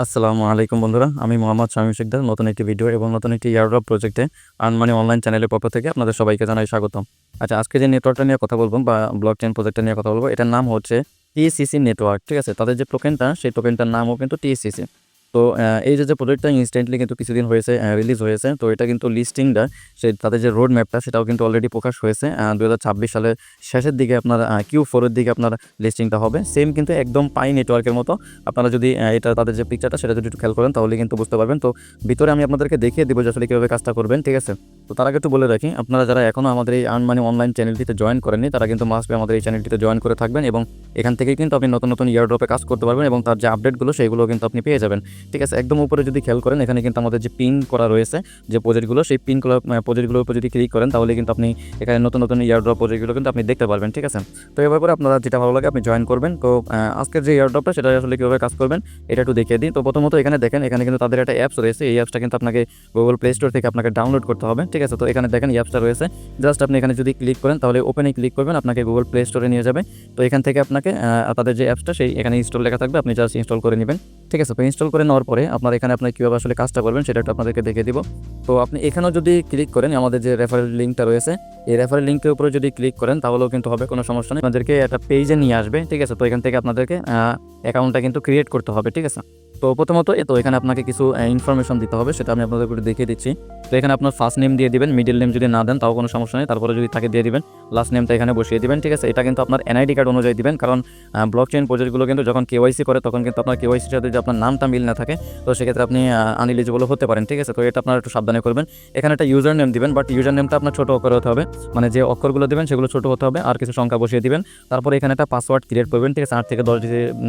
আসসালামু আলাইকুম বন্ধুরা, আমি মোহাম্মদ শামীম শিকদার। নতুন একটি ভিডিও এবং নতুন একটি এয়ারড্রপ প্রজেক্টে আর্ন মানি অনলাইন চ্যানেলের পক্ষ থেকে আপনাদের সবাইকে জানাই স্বাগতম। আচ্ছা, আজকে যে নেটওয়ার্কটা নিয়ে কথা বলবো বা ব্লক চেইন প্রজেক্টটা নিয়ে কথা বলবো, এটার নাম হচ্ছে টিএসসিসি নেটওয়ার্ক। ঠিক আছে, তাদের যে টোকেনটা, সেই টোকেনটার নামও কিন্তু টিএসসিসি। তো এই যে প্রজেক্টটা ইনস্ট্যান্টলি কিন্তু কিছুদিন হয়েছে রিলিজ হয়েছে। তো এটা কিন্তু লিস্টিংটা, তাদের যে রোড ম্যাপটা, সেটাও কিন্তু অলরেডি প্রকাশ হয়েছে 2026 সালের শেষের দিকে। আপনার Q4 এর দিকে আপনার লিস্টিংটা হবে। সেম কিন্তু একদম পাই নেটওয়ার্কের মতো। আপনারা যদি এটা তাদের যে পিকচারটা, সেটা যদি একটু খেয়াল করেন তাহলে কিন্তু বুঝতে পারবেন। তো ভিতরে আমি আপনাদেরকে দেখিয়ে দেবো যে আসলে কীভাবে কাজটা করবেন। ঠিক আছে, তো তার আগে একটু বলে রাখি, আপনারা যারা এখনও আমাদের এই আর্ন মানি অনলাইন চ্যানেলটিতে জয়েন করেননি, তারা কিন্তু মাস্ট বি আমাদের এই চ্যানেলটিতে জয়েন করে থাকবেন এবং এখান থেকেই কিন্তু আপনি নতুন নতুন ইয়ারড্রপে কাজ করতে পারবেন এবং তার যে আপডেটগুলো সেইগুলো কিন্তু আপনি পেয়ে যাবেন। ঠিক আছে, একদম উপরে যদি খেয়াল করেন, এখানে কিন্তু আমাদের যে পিন করা রয়েছে যে প্রজেক্টগুলো, সেই প্রজেক্টগুলোর উপর যদি ক্লিক করেন তাহলে কিন্তু আপনি এখানে নতুন নতুন ইয়ারড্রপ প্রজেক্টগুলো কিন্তু আপনি দেখতে পারবেন। ঠিক আছে, তো এবার পরে আপনারা যেটা ভালো লাগে আপনি জয়েন করবেন। তো আজকের যে ইয়ারড্রপটা, সেটা আসলে কীভাবে কাজ করবেন এটা একটু দেখিয়ে দিই। তো প্রথমত এখানে দেখেন, এখানে কিন্তু তাদের একটা অ্যাপস রয়েছে। এই অ্যাপসটা কিন্তু আপনাকে গুগল প্লে স্টোর থেকে আপনাকে ডাউনলোড করতে হবে। ঠিক আছে, তো এখানে দেখেন এই অ্যাপসটা রয়েছে। জাস্ট আপনি এখানে যদি ক্লিক করেন তাহলে ওপেনে ক্লিক করবেন, আপনাকে গুগল প্লে স্টোরে নিয়ে যাবে। তো এখান থেকে আপনাকে তাদের যে অ্যাপসটা, সেই এখানে ইনস্টল লেখা থাকবে, আপনি জাস্ট ইনস্টল করে নেবেন। ঠিক আছে, তো ইনস্টল করে নেওয়ার পরে আপনার এখানে আপনার কীভাবে আসলে কাজটা করবেন সেটা একটু আপনাদেরকে দেখিয়ে দিব। তো আপনি এখানেও যদি ক্লিক করেন, আমাদের যে রেফারেল লিঙ্কটা রয়েছে, এই রেফারেল লিঙ্কের উপরে যদি ক্লিক করেন তাহলেও কিন্তু হবে, কোনো সমস্যা নেই। আপনাদেরকে একটা পেজে নিয়ে আসবে। ঠিক আছে, তো এখান থেকে আপনাদেরকে অ্যাকাউন্টটা কিন্তু ক্রিয়েট করতে হবে। ঠিক আছে, তো প্রথমত এখানে আপনাকে কিছু ইনফরমেশন দিতে হবে, সেটা আমি আপনাদের করে দেখিয়ে দিচ্ছি। তো এখানে আপনার ফার্স্ট নেম দিয়ে দিবেন, মিডল নেম যদি না দেন তাও কোনো সমস্যা নেই, তারপরে যদি তাকে দিয়ে দিবেন, লাস্ট নেমটা এখানে বসিয়ে দিবেন। ঠিক আছে, এটা কিন্তু আপনার এনআইডি কার্ড অনুযায়ী দিবেন, কারণ ব্লক চেইন প্রজেক্টগুলো কিন্তু যখন কেওয়াইসি করে তখন কিন্তু আপনার কেওয়াইসির সাথে যদি আপনার নামটা মিল না থাকে, তো সেক্ষেত্রে আপনি আনএলিজিবল হতে পারেন। ঠিক আছে, তো এটা আপনারা একটু সাবধানে করবেন। এখানে একটা ইউজার নেম দিবেন, বাট ইউজার নেমটা আপনার ছোটো অক্ষরে হতে হবে, মানে যে অক্ষরগুলো দেবেন সেগুলো ছোটো হতে হবে, আর কিছু সংখ্যা বসিয়ে দিবেন। তারপরে এখানে একটা পাসওয়ার্ড ক্রিয়েট করবেন। ঠিক আছে, 8 থেকে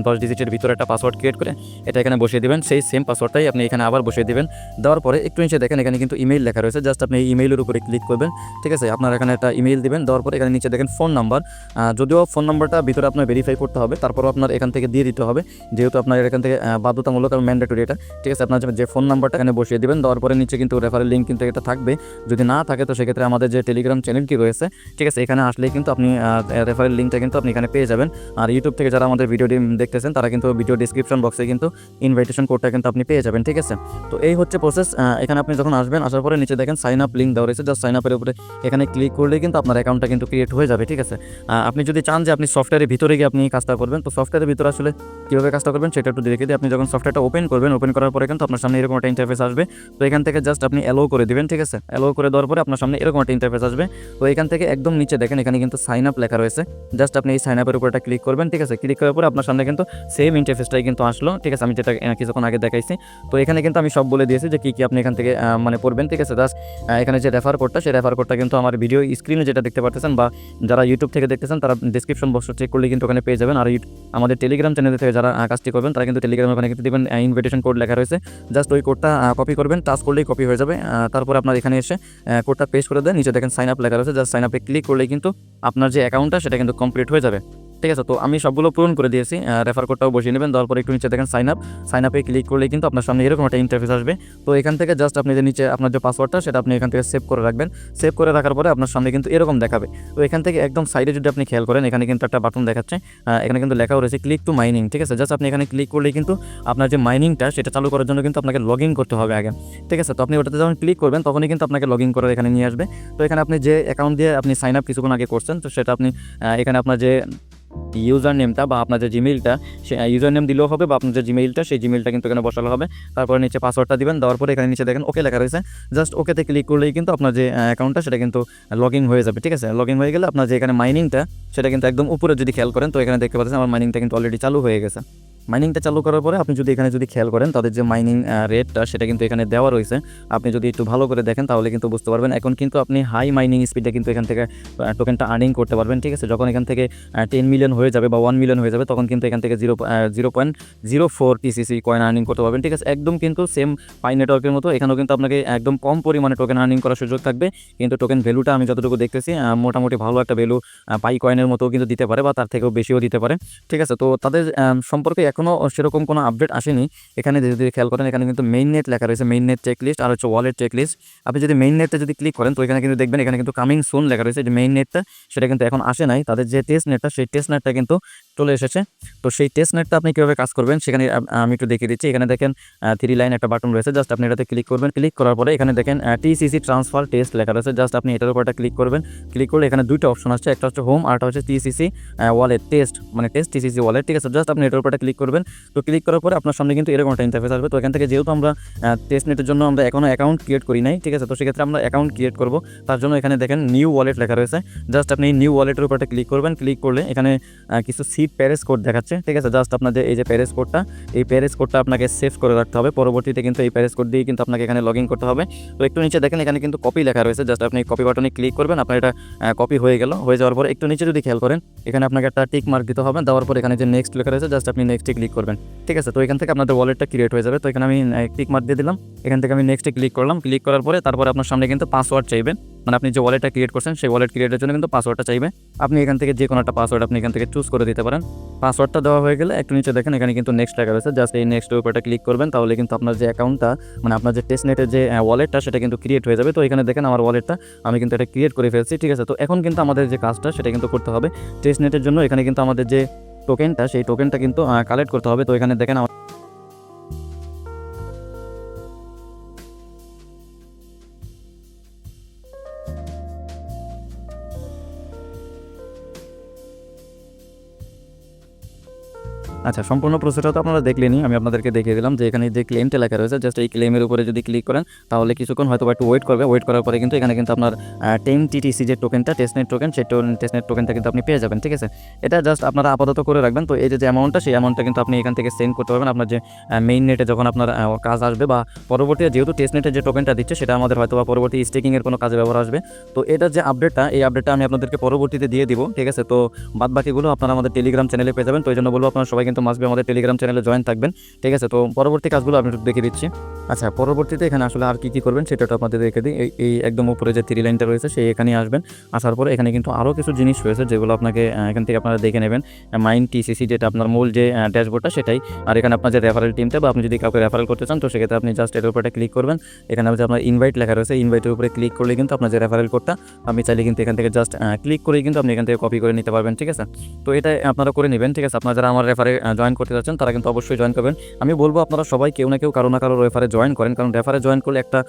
10 ডিজিটের ভিতরে একটা পাসওয়ার্ড ক্রিয়েট করে এটা এখানে বসিয়ে দিবেন। সেই সেম পাসওয়ার্ডটাই আপনি এখানে আবার বসিয়ে দিবেন। দেওয়ার পরে একটু নিচে দেখেন, এখানে কিন্তু ইমেইল লেখা রয়েছে। জাস্ট আপনি এই ইমেইলের উপরে ক্লিক করবেন। ঠিক আছে, আপনার এখানে একটা ইমেইল দিবেন। দেওয়ার পরে এখানে নিচে দেখেন ফোন নাম্বার। যদিও ফোন নাম্বারটা ভিতরে আপনার ভেরিফাই করতে হবে, তারপরও আপনার এখান থেকে দিয়ে দিতে হবে, যেহেতু আপনার এখান থেকে বাধ্যতামূলক এবং ম্যান্ডেটরি এটা। ঠিক আছে, আপনার যে ফোন নাম্বারটা এখানে বসিয়ে দিবেন। দেওয়ার পরে নিচে কিন্তু রেফারেল লিঙ্ক কিন্তু এটা থাকবে। যদি না থাকে তো সেক্ষেত্রে আমাদের যে টেলিগ্রাম চ্যানেলটি রয়েছে, ঠিক আছে, এখানে আসলেই কিন্তু আপনি রেফারেল লিঙ্কটা কিন্তু আপনি এখানে পেয়ে যাবেন। আর ইউটিউব থেকে যারা আমাদের ভিডিওটি দেখতেছেন, তারা কিন্তু ভিডিও ডিসক্রিপশন বক্সে কিন্তু ইনভাইটেশন কোডটা কিন্তু আপনি পেয়ে যাবেন। ঠিক আছে, তো এই হচ্ছে প্রসেস। এখানে আপনি যখন আসবেন, আসার পরে নিচে দেখেন সাইন আপ লিঙ্ক দেওয়া রয়েছে। জাস্ট সাইন আপের উপরে এখানে ক্লিক করলেই কিন্তু আপনার অ্যাকাউন্টটা কিন্তু ক্রিয়েট হয়ে যাবে। ঠিক আছে, আপনি যদি চান যে আপনি সফটওয়্যারের ভিতরে গিয়ে আপনি কাজটা করবেন, তো সফটওয়্যারের ভিতরে আসলে কীভাবে কাজটা করবেন সেটা একটু দেখে দিই। আপনি যখন সফটওয়্যারটা ওপেন করবেন, ওপেন করার পরে কিন্তু আপনার সামনে এরকম একটা ইন্টারফেস আসবে। তো এখান থেকে জাস্ট আপনি অ্যালো করে দিবেন। ঠিক আছে, অ্যালো করে দেওয়ার পরে আপনার সামনে এরকম একটা ইন্টারফেস আসবে। তো এখান থেকে একদম নিচে দেখেন, এখানে কিন্তু সাইন আপ লেখা রয়েছে। জাস্ট আপনি এই সাইন আপের উপর একটা ক্লিক করবেন। ঠিক আছে, ক্লিক করার পরে আপনার সামনে কিন্তু সেম ইন্টারফেসটাই কিন্তু আসলো। ঠিক আছে, আমি যেটা কিছুক্ষণ আগে দেখাইছি। তো এখানে কিন্তু আমি সব বলে দিয়েছি যে কী কী আপনি এখান থেকে মানে পড়বেন। ঠিক আছে, জাস্ট এখানে যে রেফার কোডটা, সেই রেফার কোডটা কিন্তু আমার ভিডিও স্ক্রিনে যেটা দেখতে পারতেছেন, বা যারা ইউটিউব থেকে দেখতেছেন তারা ডিসক্রিপশন বক্সটা চেক করলে কিন্তু ওখানে পেয়ে যাবেন। আর আমাদের টেলিগ্রাম চ্যানেল থেকে যারা কাজটি করবেন, তারা কিন্তু টেলিগ্রামে ওখানে কিন্তু দেবেন ইনভিটেশন কোড লেখা রয়েছে। জাস্ট ওই কোডটা কপি করবেন, টাচ করলেই কপি হয়ে যাবে। তারপর আপনার এখানে এসে কোডটা পেস্ট করে দেন। নিচে দেখেন সাইন আপ লেখা রয়েছে। জাস্ট সাইন আপে ক্লিক করলেই কিন্তু আপনার যে অ্যাকাউন্টটা, সেটা কিন্তু কমপ্লিট হয়ে যাবে। ঠিক আছে, তো আমি সবগুলো পূরণ করে দিয়েছি। রেফার কোডটাও বসিয়ে নেবেন। দেওয়ার পরে একটু নিচে দেখেন সাইন আপে ক্লিক করলেই কিন্তু আপনার সামনে এরকম একটা ইন্টারফেস আসবে। তো এখান থেকে জাস্ট আপনি যে নিচে আপনার যে পাসওয়ার্ডটা, সেটা আপনি এখান থেকে সেভ করে রাখবেন। সেভ করে রাখার পরে আপনার সামনে কিন্তু এরকম দেখাবে। তো এখান থেকে একদম সাইডে যদি আপনি খেয়াল করেন, এখানে কিন্তু একটা বাটন দেখাচ্ছে। এখানে কিন্তু লেখাও রয়েছে ক্লিক টু মাইনিং। ঠিক আছে, জাস্ট আপনি এখানে ক্লিক করলেই কিন্তু আপনার যে মাইনিংটা, সেটা চালু করার জন্য কিন্তু আপনাকে লগ ইন করতে হবে আগে। ঠিক আছে, তো আপনি ওটাতে যখন ক্লিক করবেন তখনই কিন্তু আপনাকে লগ ইন করার এখানে নিয়ে আসবে। তো এখানে আপনি যে অ্যাকাউন্ট দিয়ে আপনি সাইন আপ কিছুক্ষণ আগে করছেন, তো সেটা আপনি এখানে আপনার যে ইউজার নেমটা বা আপনার যে জিমেইলটা, সে ইউজার নেম দিলেও হবে, বা আপনার যে জিমেইলটা, সেই জিমেইলটা কিন্তু এখানে বসানো হবে। তারপরে নিচে পাসওয়ার্ডটা দিবেন। দেওয়ার পরে এখানে নিচে দেখেন ওকে লেখা রয়েছে। জাস্ট ওকেতে ক্লিক করলেই কিন্তু আপনার যে অ্যাকাউন্টটা, সেটা কিন্তু লগ ইন হয়ে যাবে। ঠিক আছে, লগ ইন হয়ে গেলে আপনার যে এখানে মাইনিংটা, সেটা কিন্তু একদম উপরে যদি খেয়াল করেন, তো এখানে দেখতে পাচ্ছেন আমার মাইনিংটা কিন্তু অলরেডি চালু হয়ে গেছে। মাইনিংটা চালু করার পরে আপনি যদি এখানে খেয়াল করেন, তাদের যে মাইনিং রেটটা, সেটা কিন্তু এখানে দেওয়া রয়েছে। আপনি যদি একটু ভালো করে দেখেন তাহলে কিন্তু বুঝতে পারবেন। এখন কিন্তু আপনি হাই মাইনিং স্পিডে কিন্তু এখান থেকে টোকেনটা আর্নিং করতে পারবেন। ঠিক আছে, যখন এখান থেকে 10 মিলিয়ন হয়ে যাবে বা 1 মিলিয়ন হয়ে যাবে, তখন কিন্তু এখান থেকে 0.04 টিসিসি কয়েন আর্নিং করতে পারবেন। ঠিক আছে, একদম কিন্তু সেম পাই নেটওয়ার্কের মতো এখানেও কিন্তু আপনাকে একদম কম পরিমাণে টোকেন আর্নিং করার সুযোগ থাকবে। কিন্তু টোকেন ভ্যালুটা আমি যতটুকু দেখতেছি, মোটামুটি ভালো একটা ভ্যালু পাই কয়েনের মতো কিন্তু দিতে পারে, বা তার থেকেও বেশিও দিতে পারে। ঠিক আছে, তো তাদের সম্পর্কে এখনও সেরকম কোনো আপডেট আসেনি। এখানে যদি খেয়াল করেন, এখানে কিন্তু মেইন নেট লেখা রয়েছে, মেইন নেট চেক লিস্ট, আর হচ্ছে ওয়ালেট চেক লিস্ট। আপনি যদি মেইন নেটটা যদি ক্লিক করেন, তো এখানে কিন্তু দেখবেন এখানে কিন্তু কামিং সুন লেখা রয়েছে। যে মেইন নেটটা, সেটা কিন্তু এখন আসে নাই। তাদের যে টেস্ট নেটটা, সেই টেস্ট নেটটা কিন্তু চলে এসেছে। তো সেই টেস্ট নেটটা আপনি কীভাবে কাজ করবেন সেখানে আমি একটু দেখিয়ে দিচ্ছি। এখানে দেখেন 3 লাইন একটা বাটন রয়েছে, জাস্ট আপনি এটাতে ক্লিক করবেন। ক্লিক করার পরে এখানে দেখেন টিসিসি ট্রান্সফার টেস্ট লেখা রয়েছে, জাস্ট আপনি এটার উপর একটা ক্লিক করবেন। ক্লিক করলে এখানে দুইটা অপশন আসছে, একটা হচ্ছে হোম আর একটা হচ্ছে টিসিসি ওয়ালেট টেস্ট, মানে টেস্ট টিসিসি ওয়ালেট, ঠিক আছে। জাস্ট আপনি এটার উপর একটা ক্লিক করবেন। তো ক্লিক করার পরে আপনার সামনে কিন্তু এরকম একটা ইন্টারফেস আসবে। তো এখান থেকে যেহেতু আমরা টেস্ট নেটের জন্য আমরা এখনও অ্যাকাউন্ট ক্রিয়েট করি নাই, ঠিক আছে, তো সেক্ষেত্রে আমরা অ্যাকাউন্ট ক্রিয়েট করব। তার জন্য এখানে দেখেন নিউ ওয়ালেট লেখা রয়েছে, জাস্ট আপনি নিউ ওয়ালেটের উপর একটা ক্লিক করবেন। ক্লিক করলে এখানে কিছু সিড প্যারেজ কোড দেখাচ্ছে, ঠিক আছে। জাস্ট আপনার যে এই যে প্যারেজ কোডটা, এই প্যারেজ কোডটা আপনাকে সেভ করে রাখতে হবে। পরবর্তীতে কিন্তু এই প্যারেজ কোড দিয়ে কিন্তু আপনাকে এখানে লগ ইন করতে হবে। তো একটু নিচে দেখেন এখানে কিন্তু কপি লেখা রয়েছে, জাস্ট আপনি কপি বাটনে ক্লিক করবেন। আপনার এটা কপি হয়ে গেল। হয়ে যাওয়ার পরে একটু নিচে যদি খেয়াল করেন এখানে আপনাকে একটা টিক মার্ক দিতে হবে। দেওয়ার পর এখানে যে নেক্সট লেখা রয়েছে, জাস্ট আপনি নেক্সটে ক্লিক করবেন, ঠিক আছে। তো এখান থেকে আপনাদের ওয়ালেটটা ক্রিয়েট হয়ে যাবে। তো এখানে আমি টিক মার্ক দিয়ে দিলাম। এখান থেকে আমি নেক্সটে ক্লিক করলাম। ক্লিক করার পরে তারপরে আপনার সামনে কিন্তু পাসওয়ার্ড চাইবেন, মানে আপনি যে ওয়ালেটটা ক্রিয়েট করছেন সেই ওয়ালেট ক্রিয়েটের জন্য কিন্তু পাসওয়ার্ডটা চাইবে। আপনি এখান থেকে যে কোনো একটা পাসওয়ার্ড আপনি এখান থেকে চুজ করে দিতে পারেন। পাসওয়ার্ডটা দেওয়া হয়ে গেলে একটু নিচে দেখেন এখানে কিন্তু নেক্সট লেখা রয়েছে, জাস্ট এই নেক্সটের উপরটা ক্লিক করবেন। তাহলে কিন্তু আপনার যে অ্যাকাউন্টটা, মানে আপনার যে টেস্টনেটের যে ওয়ালেটটা সেটা কিন্তু ক্রিয়েট হয়ে যাবে। তো এখানে দেখেন আমার ওয়ালেটটা আমি কিন্তু এটা ক্রিয়েট করে ফেলছি, ঠিক আছে। তো এখন কিন্তু আমাদের যে কাজটা সেটা কিন্তু করতে হবে টেস্টনেটের জন্য। এখানে কিন্তু আমাদের যে টোকেনটা সেই টোকেনটা কিন্তু কালেক্ট করতে হবে। তো এখানে দেখেন আচ্ছা, সম্পূর্ণ প্রসেসটা তো আপনারা দেখলেনই, আমি আপনাদেরকে দেখিয়ে দিলাম যে এখানে যে ক্লেমটা লেখা রয়েছে, জাস্ট এই ক্লেমের উপরে যদি ক্লিক করেন তাহলে কিছুক্ষণ হয়তো একটু ওয়েট করবে। ওয়েট করার পরে কিন্তু এখানে কিন্তু আপনার 10 টিটিসি যে টোকেনটা, টেস্টনেট টোকেন, সেই টেস্টনেট টোকেনটা কিন্তু আপনি পেয়ে যাবেন, ঠিক আছে। এটা জাস্ট আপনারা আপাতত করে রাখবেন। তো এই যে অ্যামাউন্টটা, সেই অ্যামাউন্টটা কিন্তু আপনি এখান থেকে সেন্ড করতে পারবেন আপনার যে মেইন নেটে যখন আপনার কাজ আসবে, বা পরবর্তীতে যেহেতু টেস্টনেটের যে টোকেনটা দিচ্ছে সেটা আমাদের হয়তো বা পরবর্তী স্টেকিংয়ের কোনো কাজে ব্যবহার আসবে। তো এটার যে আপডেটটা, এই আপডেটটা আমি আপনাদেরকে পরবর্তীতে দিয়ে দিব, ঠিক আছে। তো বাদ বাকিগুলো আপনারা আমাদের টেলিগ্রাম চ্যানেলে পেয়ে যাবেন। তো এই জন্য বলবো আপনারা সবাই কিন্তু মাসবে আমাদের টেলিগ্রাম চ্যানেলে জয়েন থাকবেন, ঠিক আছে। তো পরবর্তী কাজগুলো আমি একটু দেখিয়ে দিচ্ছি। আচ্ছা, পরবর্তীতে এখানে আসলে আর কী করবেন সেটা তো আপনাদের দেখে দিই। এই একদম উপরে যে 3 লাইনটা রয়েছে সেই এখানেই আসবেন। আসার পরে এখানে কিন্তু আরও কিছু জিনিস রয়েছে যেগুলো আপনাকে এখান থেকে আপনারা দেখে নেবেন। মাইন টিসিসি যেটা আপনার মূল যে ড্যাশবোর্ডটা সেটাই। আর এখানে আপনার যে রেফারেল টিমটা, বা আপনি যদি কাউকে রেফারেল করতে চান তো সেক্ষেত্রে আপনি জাস্ট এর উপরে ক্লিক করবেন। এখানে যে আপনার ইনভাইট লেখা রয়েছে, ইনভাইটের উপরে ক্লিক করলে কিন্তু আপনার যে রেফারেল কোডটা আপনি চাইলে কিন্তু এখান থেকে জাস্ট ক্লিক করেই কিন্তু আপনি এখান থেকে কপি করে নিতে পারবেন, ঠিক আছে। তো এটা আপনারা করে নেবেন, ঠিক আছে। আপনারা যারা আমার রেফারে জয়েন করতে যাচ্ছেন তারা কিন্তু অবশ্যই জয়েন করবেন। আমি বলবো আপনারা সবাই কেউ না কেউ কারো না কারো রেফারে জয়েন করেন, কারণ রেফারে জয়েন করলে একটা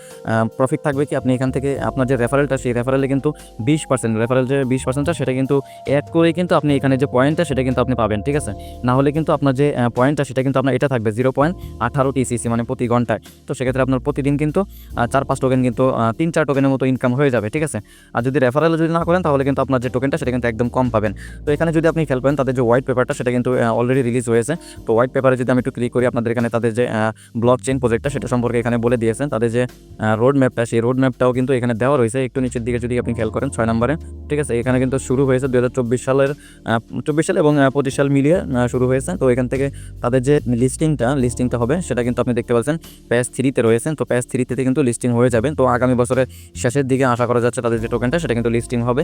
প্রফিট থাকবে কি, আপনি এখান থেকে আপনার যে রেফারেলটা সেই রেফারেলে কিন্তু 20%, রেফারেল যে 20%টা সেটা কিন্তু অ্যাড করেই কিন্তু আপনি এখানে যে পয়েন্টটা সেটা কিন্তু আপনি পাবেন, ঠিক আছে। না হলে কিন্তু আপনার যে পয়েন্টটা সেটা কিন্তু আপনার এটা থাকবে 0.18 টিসিসি, মানে প্রতি ঘন্টায়। তো সেক্ষেত্রে আপনার প্রতিদিন কিন্তু 4-5 টোকেন কিন্তু 3-4 টোকেনের মতো ইনকাম হয়ে যাবে, ঠিক আছে। আর যদি রেফারেল যদি না করেন তাহলে কিন্তু আপনার যে টোকেনটা সেটা কিন্তু একদম কম পাবেন। তো এখানে যদি আপনি খেয়াল করেন তাদের যে হোয়াইট পেপারটা সেটা কিন্তু অলরেডি রিলিজ হয়েছে। তো হোয়াইট পেপারে যদি আমি একটু ক্লিক করি, আপনাদের এখানে তাদের যে ব্লক চেইন প্রজেক্টটা সেটা সম্পর্কে এখানে বলে দিয়েছেন। তাদের যে রোড ম্যাপটা, সেই রোড ম্যাপটাও কিন্তু এখানে দেওয়া রয়েছে। একটু নিচের দিকে যদি আপনি খেয়াল করেন 6 নম্বরে, ঠিক আছে। এখানে কিন্তু শুরু হয়েছে 2024 সালের 24 সাল এবং 25 সাল মিলিয়ে শুরু হয়েছে। তো এখান থেকে তাদের যে লিস্টিংটা হবে সেটা কিন্তু আপনি দেখতে পাচ্ছেন প্যাচ 3-তে রয়েছেন। তো প্যাচ 3-তে কিন্তু লিস্টিং হয়ে যাবে। তো আগামী বছরের শেষের দিকে আশা করা যাচ্ছে তাদের যে টোকেনটা সেটা কিন্তু লিস্টিং হবে।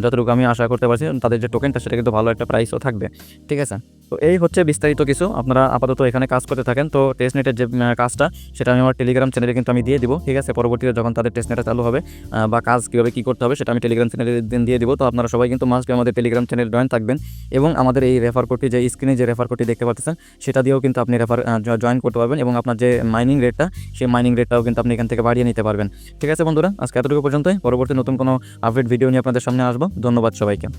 যতটুকু আমি আশা করতে পারছি তাদের যে টোকেনটা সেটা কিন্তু ভালো একটা প্রাইসও থাকবে, ঠিক আছে। তো এই হচ্ছে বিস্তারিত কিছু, আপনারা আপাতত এখানে কাজ করতে থাকেন। তো টেস্টনেটের যে কাজটা সেটা আমি আমার টেলিগ্রাম চ্যানেলে কিন্তু আমি দিয়ে দিব, ঠিক আছে। পরবর্তীতে যখন তাদের টেস্টনেটটা চালু হবে বা কাজ কীভাবে কী করতে হবে সেটা আমি টেলিগ্রাম চ্যানেলে দিয়ে দিব। তো আপনারা সবাই কিন্তু মাস্ট আমাদের টেলিগ্রাম চ্যানেল জয়েন থাকবেন, এবং আমাদের এই রেফার কোডটি, যে স্ক্রিনে যে রেফার কোডটি দেখতে পাচ্ছেন সেটা দিয়েও কিন্তু আপনি জয়েন করতে পারবেন, এবং আপনার যে মাইনিং রেটটা সেই মাইনিং রেটটাও কিন্তু আপনি এখান থেকে বাড়িয়ে নিতে পারবেন, ঠিক আছে বন্ধুরা। আজকে এতটুকু পর্যন্তই। পরবর্তী নতুন কোনো আপডেট ভিডিও নিয়ে আপনাদের সামনে আসবো। ধন্যবাদ সবাইকে।